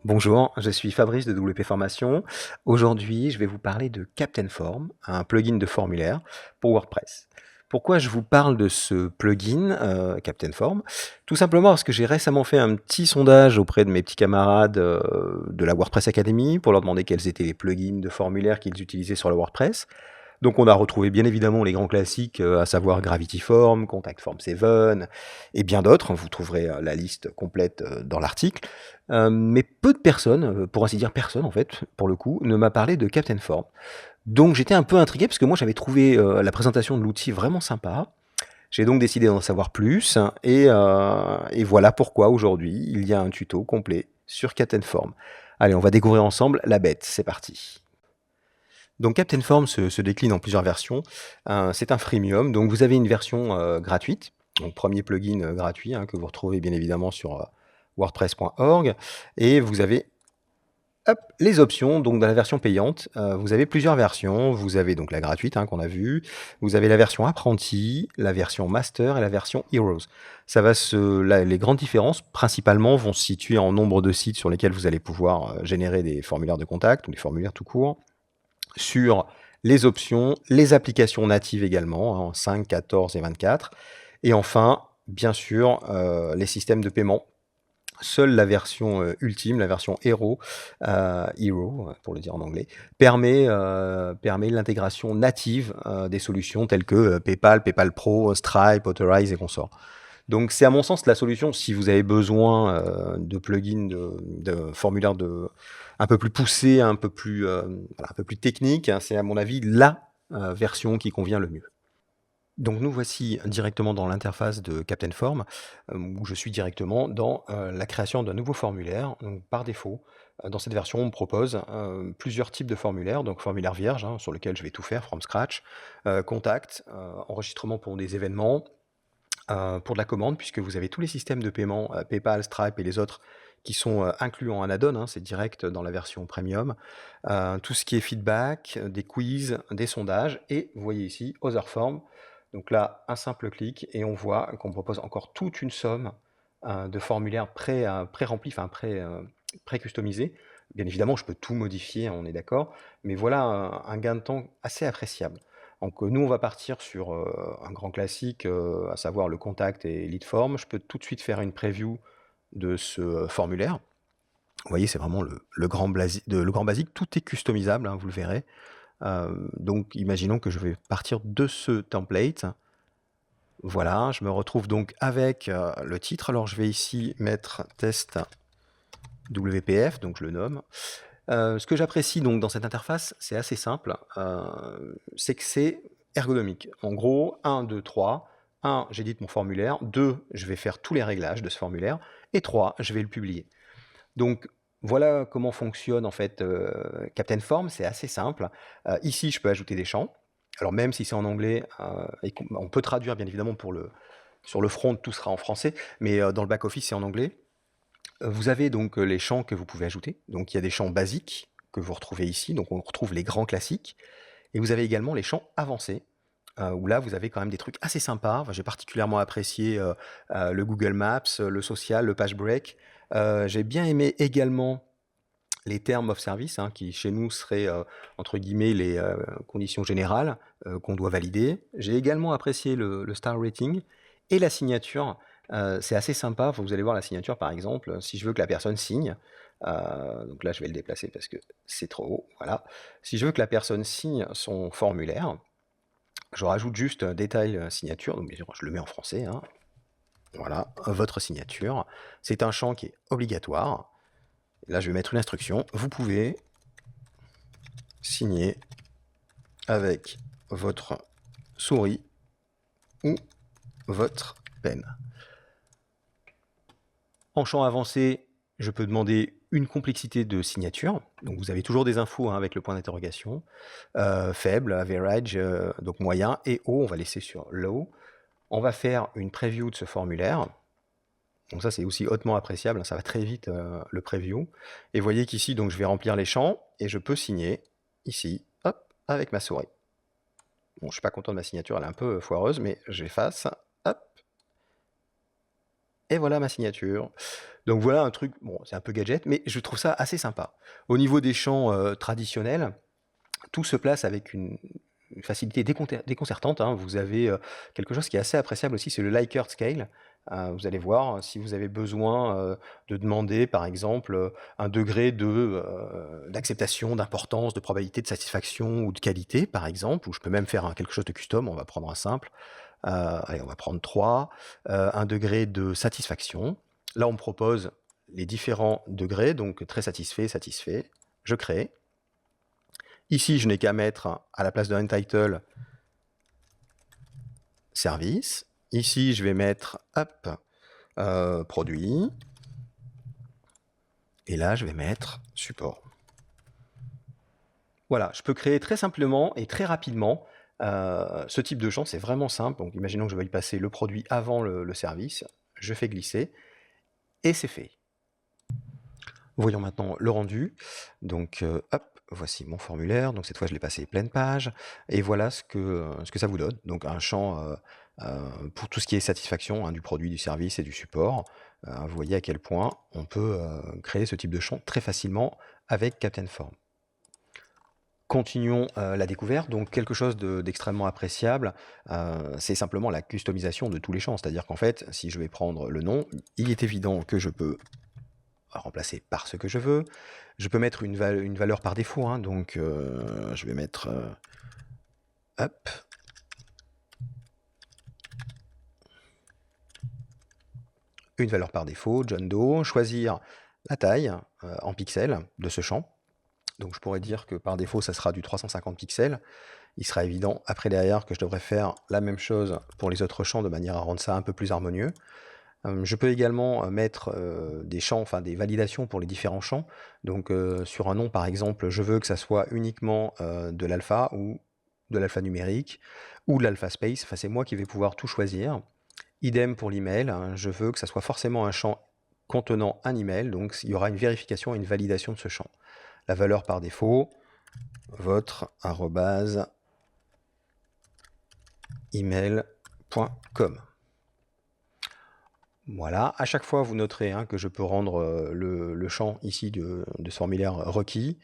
Bonjour, je suis Fabrice de WP Formation. Aujourd'hui, je vais vous parler de Captain Form, un plugin de formulaire pour WordPress. Pourquoi je vous parle de ce plugin, Captain Form? Tout simplement parce que j'ai récemment fait un petit sondage auprès de mes petits camarades de la WordPress Academy pour leur demander quels étaient les plugins de formulaire qu'ils utilisaient sur le WordPress. Donc on a retrouvé bien évidemment les grands classiques, à savoir Gravity Form, Contact Form 7 et bien d'autres. Vous trouverez la liste complète dans l'article. Mais peu de personnes, pour ainsi dire personne en fait, pour le coup, ne m'a parlé de Captain Form. Donc j'étais un peu intrigué parce que moi j'avais trouvé la présentation de l'outil vraiment sympa. J'ai donc décidé d'en savoir plus et voilà pourquoi aujourd'hui il y a un tuto complet sur Captain Form. Allez, on va découvrir ensemble la bête, c'est parti. Donc Captain Form se décline en plusieurs versions. C'est un freemium, donc vous avez une version gratuite, donc premier plugin gratuit que vous retrouvez bien évidemment sur wordpress.org. Et vous avez les options. Donc dans la version payante, vous avez plusieurs versions. Vous avez donc la gratuite qu'on a vue, vous avez la version apprenti, la version master et la version heroes. Les grandes différences principalement vont se situer en nombre de sites sur lesquels vous allez pouvoir générer des formulaires de contact ou des formulaires tout court, sur les options, les applications natives également, en 5, 14 et 24. Et enfin, bien sûr, les systèmes de paiement. Seule la version ultime, la version Hero, pour le dire en anglais, permet l'intégration native des solutions telles que PayPal, PayPal Pro, Stripe, Authorize et consorts. Donc c'est à mon sens la solution si vous avez besoin de plugins, de formulaires un peu plus poussés, un peu plus techniques. C'est à mon avis la version qui convient le mieux. Donc nous voici directement dans l'interface de Captain Form, où je suis directement dans la création d'un nouveau formulaire. Donc par défaut, dans cette version, on me propose plusieurs types de formulaires. Donc formulaire vierge, sur lequel je vais tout faire from scratch, contact, enregistrement pour des événements, pour de la commande, puisque vous avez tous les systèmes de paiement, PayPal, Stripe et les autres, qui sont inclus en un add-on, c'est direct dans la version premium. Tout ce qui est feedback, des quiz, des sondages, et vous voyez ici, Other Form. Donc là, un simple clic, et on voit qu'on propose encore toute une somme de formulaires pré-remplis, enfin pré-customisés. Bien évidemment, je peux tout modifier, on est d'accord, mais voilà un gain de temps assez appréciable. Donc nous, on va partir sur un grand classique, à savoir le contact et lead form. Je peux tout de suite faire une preview de ce formulaire. Vous voyez, c'est vraiment le grand basique. Tout est customisable, vous le verrez. Donc imaginons que je vais partir de ce template. Voilà, je me retrouve donc avec le titre. Alors je vais ici mettre test WPF, donc je le nomme. Ce que j'apprécie donc dans cette interface, c'est assez simple, c'est que c'est ergonomique. En gros, 1, 2, 3. 1, j'édite mon formulaire. 2, je vais faire tous les réglages de ce formulaire. Et 3, je vais le publier. Donc voilà comment fonctionne en fait Captain Form, c'est assez simple. Ici, je peux ajouter des champs. Alors même si c'est en anglais, on peut traduire bien évidemment sur le front, tout sera en français, mais dans le back-office, c'est en anglais. Vous avez donc les champs que vous pouvez ajouter. Donc il y a des champs basiques que vous retrouvez ici. Donc on retrouve les grands classiques. Et vous avez également les champs avancés, où là vous avez quand même des trucs assez sympas. Enfin, j'ai particulièrement apprécié le Google Maps, le social, le page break. J'ai bien aimé également les termes of service, qui chez nous seraient entre guillemets les conditions générales qu'on doit valider. J'ai également apprécié le star rating et la signature. C'est assez sympa. Vous allez voir la signature par exemple. Si je veux que la personne signe, donc là je vais le déplacer parce que c'est trop haut. Voilà. Si je veux que la personne signe son formulaire, je rajoute juste un détail signature. Donc bien sûr, je le mets en français. Voilà, votre signature. C'est un champ qui est obligatoire. Là, je vais mettre une instruction. Vous pouvez signer avec votre souris ou votre peine. En champ avancé, je peux demander une complexité de signature. Donc vous avez toujours des infos avec le point d'interrogation. Faible, average, donc moyen, et haut, on va laisser sur low. On va faire une preview de ce formulaire. Donc ça, c'est aussi hautement appréciable, ça va très vite le preview. Et vous voyez qu'ici, donc, je vais remplir les champs et je peux signer ici, hop, avec ma souris. Bon, je suis pas content de ma signature, elle est un peu foireuse, mais j'efface, hop, et voilà ma signature. Donc voilà un truc, bon, c'est un peu gadget, mais je trouve ça assez sympa. Au niveau des champs traditionnels, tout se place avec une facilité déconcertante, hein. Vous avez quelque chose qui est assez appréciable aussi, c'est le Likert Scale. Vous allez voir, si vous avez besoin de demander, par exemple, un degré d'acceptation, d'importance, de probabilité de satisfaction ou de qualité, par exemple, ou je peux même faire quelque chose de custom, on va prendre un simple. Allez, on va prendre 3. Un degré de satisfaction. Là, on me propose les différents degrés, donc très satisfait, satisfait. Je crée. Ici, je n'ai qu'à mettre à la place de untitle service. Ici, je vais mettre produit. Et là, je vais mettre support. Voilà, je peux créer très simplement et très rapidement ce type de champ. C'est vraiment simple. Donc, imaginons que je veuille passer le produit avant le service. Je fais glisser et c'est fait. Voyons maintenant le rendu. Donc, voici mon formulaire. Donc, cette fois, je l'ai passé pleine page. Et voilà ce que ça vous donne. Donc, un champ pour tout ce qui est satisfaction, hein, du produit, du service et du support. Vous voyez à quel point on peut créer ce type de champ très facilement avec Captainform. Continuons la découverte. Donc, quelque chose d'extrêmement appréciable, c'est simplement la customisation de tous les champs. C'est-à-dire qu'en fait, si je vais prendre le nom, il est évident que je peux remplacer par ce que je veux. Je peux mettre une valeur par défaut, hein, donc je vais mettre une valeur par défaut, John Doe, choisir la taille en pixels de ce champ. Donc je pourrais dire que par défaut ça sera du 350 pixels. Il sera évident après derrière que je devrais faire la même chose pour les autres champs de manière à rendre ça un peu plus harmonieux. Je peux également mettre des champs, enfin des validations pour les différents champs. Donc sur un nom par exemple, je veux que ça soit uniquement de l'alpha ou de l'alpha numérique ou de l'alpha space. Enfin c'est moi qui vais pouvoir tout choisir. Idem pour l'email, hein, je veux que ça soit forcément un champ contenant un email, donc il y aura une vérification et une validation de ce champ. La valeur par défaut, votre @email.com. Voilà, à chaque fois vous noterez que je peux rendre le champ ici de ce formulaire requis,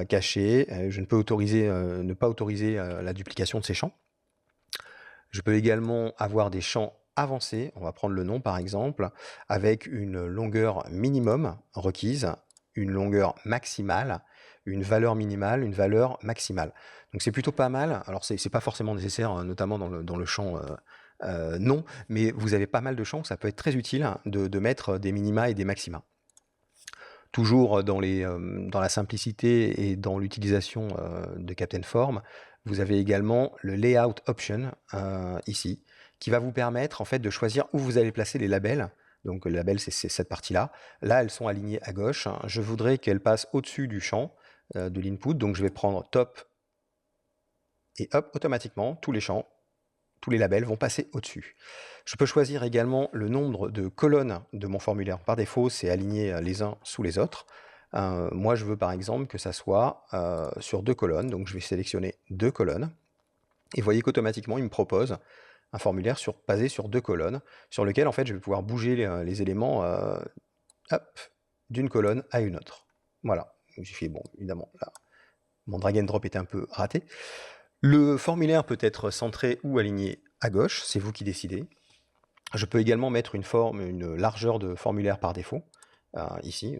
caché. Je ne peux ne pas autoriser la duplication de ces champs. Je peux également avoir des champs avancés, on va prendre le nom par exemple, avec une longueur minimum requise, une longueur maximale, une valeur minimale, une valeur maximale. Donc c'est plutôt pas mal. Alors c'est pas forcément nécessaire, notamment dans le champ nom, mais vous avez pas mal de champs, ça peut être très utile de mettre des minima et des maxima. Toujours dans la simplicité et dans l'utilisation de Captainform, vous avez également le Layout Option ici, qui va vous permettre en fait de choisir où vous allez placer les labels. Donc le label, c'est cette partie-là. Là, elles sont alignées à gauche. Je voudrais qu'elles passent au-dessus du champ de l'input. Donc je vais prendre Top et hop, automatiquement, tous les champs, tous les labels vont passer au-dessus. Je peux choisir également le nombre de colonnes de mon formulaire. Par défaut, c'est aligné les uns sous les autres. Moi, je veux par exemple que ça soit sur 2 colonnes. Donc je vais sélectionner 2 colonnes. Et vous voyez qu'automatiquement, il me propose un formulaire basé sur 2 colonnes, sur lequel en fait je vais pouvoir bouger les éléments d'une colonne à une autre. Voilà. J'ai fait, bon, évidemment, là, mon drag and drop était un peu raté. Le formulaire peut être centré ou aligné à gauche, c'est vous qui décidez. Je peux également mettre une largeur de formulaire par défaut, ici,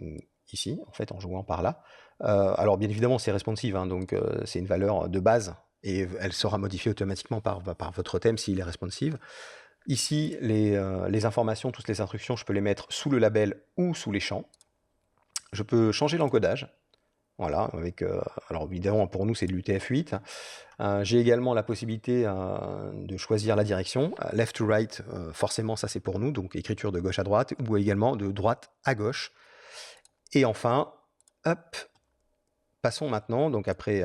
en fait, en jouant par là. Alors, bien évidemment, c'est responsive, donc c'est une valeur de base, et elle sera modifiée automatiquement par votre thème s'il est responsive. Ici, les informations, toutes les instructions, je peux les mettre sous le label ou sous les champs. Je peux changer l'encodage. Voilà, alors évidemment pour nous c'est de l'UTF-8. J'ai également la possibilité de choisir la direction, left to right, forcément ça c'est pour nous, donc écriture de gauche à droite, ou également de droite à gauche. Et enfin, passons maintenant, donc après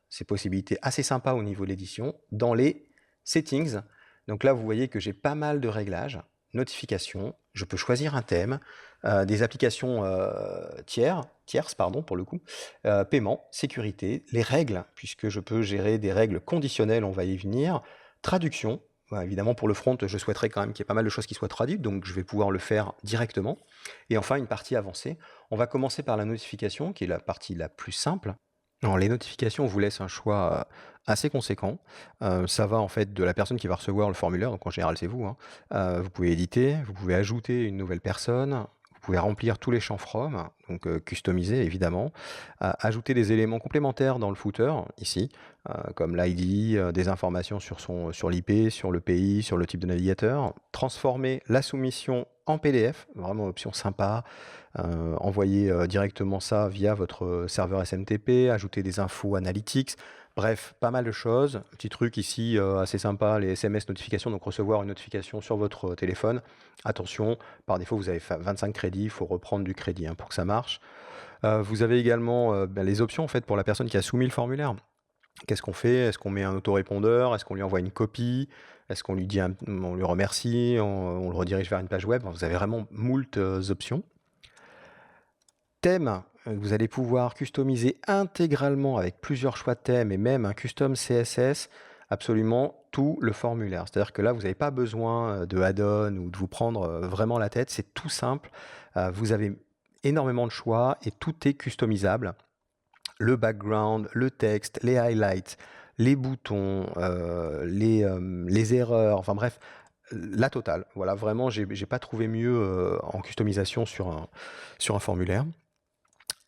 ces possibilités assez sympas au niveau de l'édition, dans les settings. Donc là vous voyez que j'ai pas mal de réglages, notifications, je peux choisir un thème, des applications tierces pour le coup, paiement, sécurité, les règles, puisque je peux gérer des règles conditionnelles, on va y venir, traduction, Bah, évidemment, pour le front, je souhaiterais quand même qu'il y ait pas mal de choses qui soient traduites, donc je vais pouvoir le faire directement. Et enfin, une partie avancée. On va commencer par la notification, qui est la partie la plus simple. Alors, les notifications, on vous laisse un choix assez conséquent. Ça va en fait de la personne qui va recevoir le formulaire, donc en général c'est vous, hein. Vous pouvez éditer, vous pouvez ajouter une nouvelle personne, vous pouvez remplir tous les champs from, donc customiser évidemment, ajouter des éléments complémentaires dans le footer, ici, comme l'ID, des informations sur l'IP, sur le pays, sur le type de navigateur, transformer la soumission en PDF, vraiment option sympa, envoyer directement ça via votre serveur SMTP, ajouter des infos analytics, bref, pas mal de choses. Petit truc ici assez sympa, les SMS notifications, donc recevoir une notification sur votre téléphone. Attention, par défaut vous avez 25 crédits, il faut reprendre du crédit pour que ça marche. Vous avez également les options en fait pour la personne qui a soumis le formulaire. Qu'est-ce qu'on fait? Est-ce qu'on met un autorépondeur? Est-ce qu'on lui envoie une copie? Est-ce qu'on lui dit on lui remercie? On le redirige vers une page web? Vous avez vraiment moult options. Thème, vous allez pouvoir customiser intégralement avec plusieurs choix de thèmes et même un custom CSS absolument tout le formulaire. C'est-à-dire que là, vous n'avez pas besoin de add-on ou de vous prendre vraiment la tête. C'est tout simple. Vous avez énormément de choix et tout est customisable. Le background, le texte, les highlights, les boutons, les erreurs, enfin bref, la totale. Voilà, vraiment, j'ai pas trouvé mieux en customisation sur un formulaire.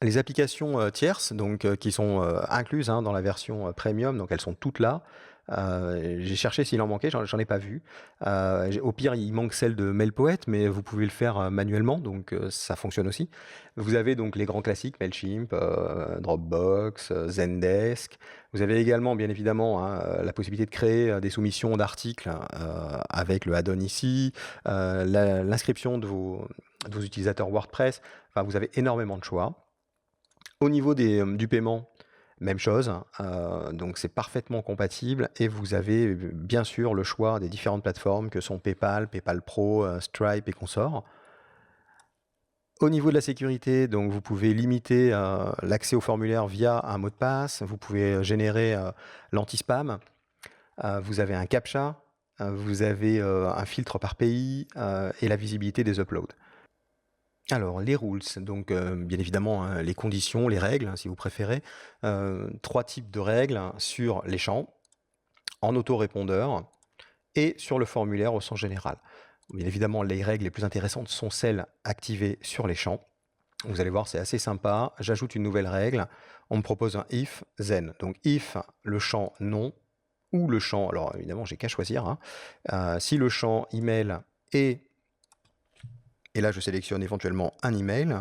Les applications tierces, donc qui sont incluses dans la version premium, donc elles sont toutes là. J'ai cherché s'il en manquait, j'en ai pas vu. Au pire, il manque celle de MailPoet, mais vous pouvez le faire manuellement, donc ça fonctionne aussi. Vous avez donc les grands classiques, Mailchimp, Dropbox, Zendesk. Vous avez également, bien évidemment, la possibilité de créer des soumissions d'articles avec le add-on ici, l'inscription de vos utilisateurs WordPress. Enfin, vous avez énormément de choix. Au niveau du paiement, même chose, donc c'est parfaitement compatible et vous avez bien sûr le choix des différentes plateformes que sont PayPal, PayPal Pro, Stripe et consorts. Au niveau de la sécurité, donc vous pouvez limiter l'accès au formulaire via un mot de passe, vous pouvez générer l'anti-spam, vous avez un CAPTCHA, vous avez un filtre par pays et la visibilité des uploads. Alors, les rules, donc bien évidemment les conditions, les règles, si vous préférez. 3 types de règles sur les champs, en autorépondeur et sur le formulaire au sens général. Bien évidemment, les règles les plus intéressantes sont celles activées sur les champs. Vous allez voir, c'est assez sympa. J'ajoute une nouvelle règle. On me propose un if, then. Donc if, le champ non, ou le champ, alors évidemment, j'ai qu'à choisir. Si le champ email est et là, je sélectionne éventuellement un email,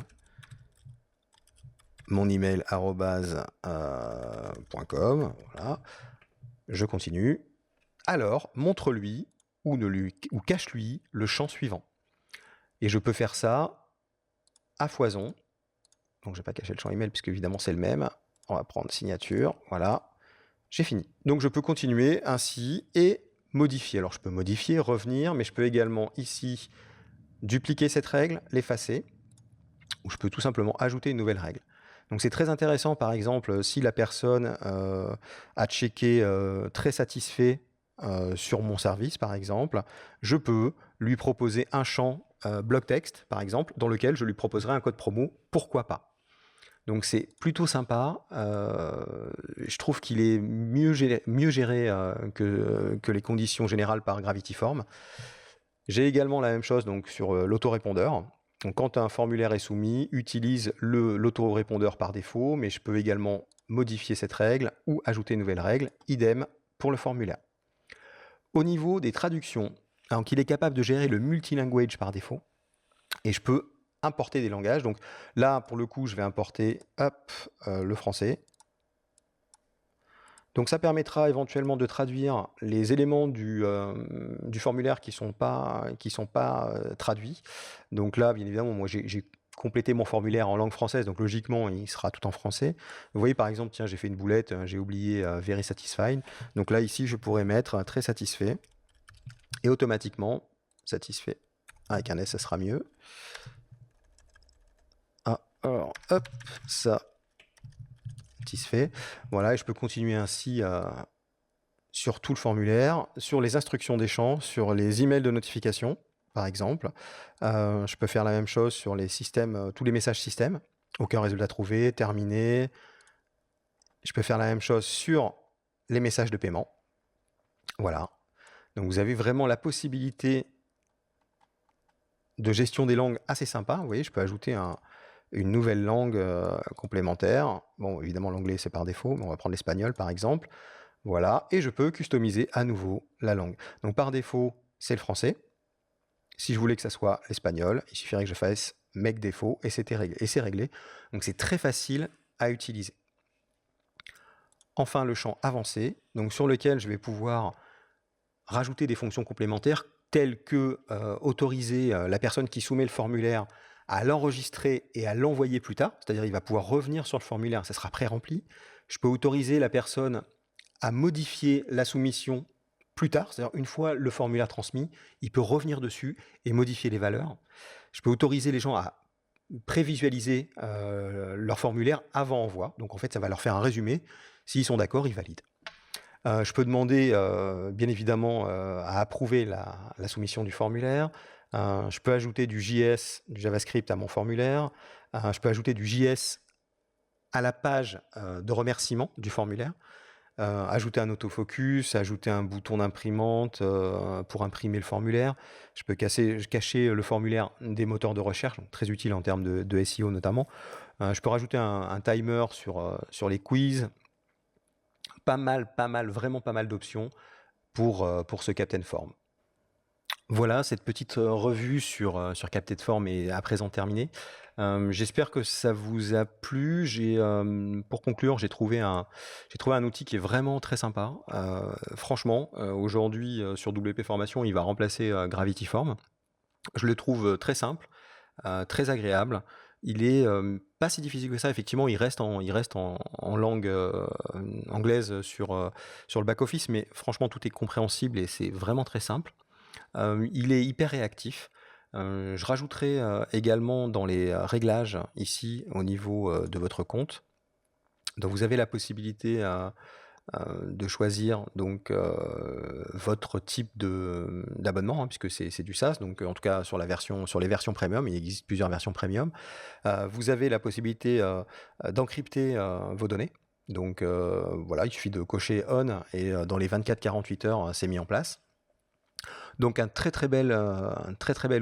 mon email @.com, voilà. Je continue. Alors, montre-lui ou cache-lui le champ suivant. Et je peux faire ça à foison. Donc, je ne vais pas cacher le champ email puisque évidemment c'est le même. On va prendre signature, voilà. J'ai fini. Donc, je peux continuer ainsi et modifier. Alors, je peux modifier, revenir, mais je peux également ici dupliquer cette règle, l'effacer, ou je peux tout simplement ajouter une nouvelle règle. Donc c'est très intéressant, par exemple, si la personne a checké très satisfait sur mon service, par exemple, je peux lui proposer un champ bloc texte, par exemple, dans lequel je lui proposerai un code promo, pourquoi pas. Donc c'est plutôt sympa. Je trouve qu'il est mieux géré que les conditions générales par Gravity Form. J'ai également la même chose donc, sur l'autorépondeur. Donc, quand un formulaire est soumis, utilise l'autorépondeur par défaut, mais je peux également modifier cette règle ou ajouter une nouvelle règle, idem pour le formulaire. Au niveau des traductions, donc il est capable de gérer le multilanguage par défaut, et je peux importer des langages. Donc là, pour le coup, je vais importer le français. Donc ça permettra éventuellement de traduire les éléments du formulaire qui sont pas traduits. Donc là, bien évidemment, moi j'ai complété mon formulaire en langue française, donc logiquement il sera tout en français. Vous voyez par exemple, tiens, j'ai fait une boulette, j'ai oublié very satisfied. Donc là ici, je pourrais mettre très satisfait et automatiquement satisfait avec un S, ça sera mieux. Alors hop, ça satisfait. Voilà, et je peux continuer ainsi sur tout le formulaire, sur les instructions des champs, sur les emails de notification, par exemple. Je peux faire la même chose sur les systèmes, tous les messages système. Aucun résultat trouvé, terminé. Je peux faire la même chose sur les messages de paiement. Voilà. Donc vous avez vraiment la possibilité de gestion des langues assez sympa. Vous voyez, je peux ajouter une nouvelle langue complémentaire. Bon, évidemment, l'anglais, c'est par défaut, mais on va prendre l'espagnol, par exemple. Voilà, et je peux customiser à nouveau la langue. Donc par défaut, c'est le français. Si je voulais que ça soit l'espagnol, il suffirait que je fasse make défaut et c'est réglé. Donc c'est très facile à utiliser. Enfin, le champ avancé, donc sur lequel je vais pouvoir rajouter des fonctions complémentaires telles que autoriser la personne qui soumet le formulaire à l'enregistrer et à l'envoyer plus tard, c'est-à-dire il va pouvoir revenir sur le formulaire, ça sera pré-rempli. Je peux autoriser la personne à modifier la soumission plus tard, c'est-à-dire une fois le formulaire transmis, il peut revenir dessus et modifier les valeurs. Je peux autoriser les gens à prévisualiser leur formulaire avant envoi, donc en fait ça va leur faire un résumé, s'ils sont d'accord, ils valident. Je peux demander bien évidemment à approuver la soumission du formulaire. Je peux ajouter du JS, du JavaScript à mon formulaire. Je peux ajouter du JS à la page de remerciement du formulaire. Ajouter un autofocus, ajouter un bouton d'imprimante pour imprimer le formulaire. Je peux cacher le formulaire des moteurs de recherche, donc très utile en termes de SEO notamment. Je peux rajouter un timer sur les quiz. Pas mal, vraiment pas mal d'options pour ce Captain Form. Voilà, cette petite revue sur Captain Form est à présent terminée. J'espère que ça vous a plu. Pour conclure, j'ai trouvé un outil qui est vraiment très sympa. Franchement, aujourd'hui sur WP Formation, il va remplacer Gravity Form. Je le trouve très simple, très agréable. Il est pas si difficile que ça. Effectivement, il reste en langue anglaise sur le back office, mais franchement, tout est compréhensible et c'est vraiment très simple. Il est hyper réactif. Je rajouterai également dans les réglages ici au niveau de votre compte. Donc vous avez la possibilité de choisir donc votre type d'abonnement, hein, puisque c'est du SaaS, donc en tout cas sur les versions premium, il existe plusieurs versions premium. Vous avez la possibilité d'encrypter vos données. Donc voilà, il suffit de cocher on et dans les 24-48 heures, c'est mis en place. Donc un très très bel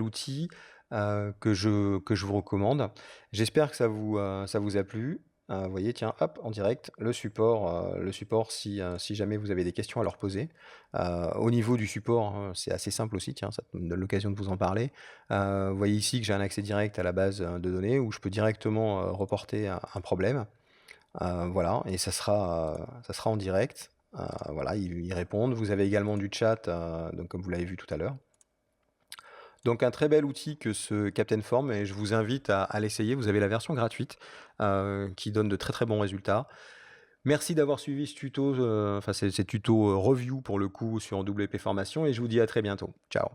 outil que je vous recommande. J'espère que ça vous a plu. Vous voyez, tiens, hop, en direct, le support si jamais vous avez des questions à leur poser. Au niveau du support, hein, c'est assez simple aussi, tiens, ça me donne l'occasion de vous en parler. Vous voyez ici que j'ai un accès direct à la base de données où je peux directement reporter un problème. Voilà, et ça sera en direct. Voilà, ils répondent. Vous avez également du chat, donc comme vous l'avez vu tout à l'heure. Donc un très bel outil que ce Captain Form, et je vous invite à l'essayer. Vous avez la version gratuite qui donne de très très bons résultats. Merci d'avoir suivi ce tuto, ces tutos review pour le coup sur WP Formation, et je vous dis à très bientôt. Ciao.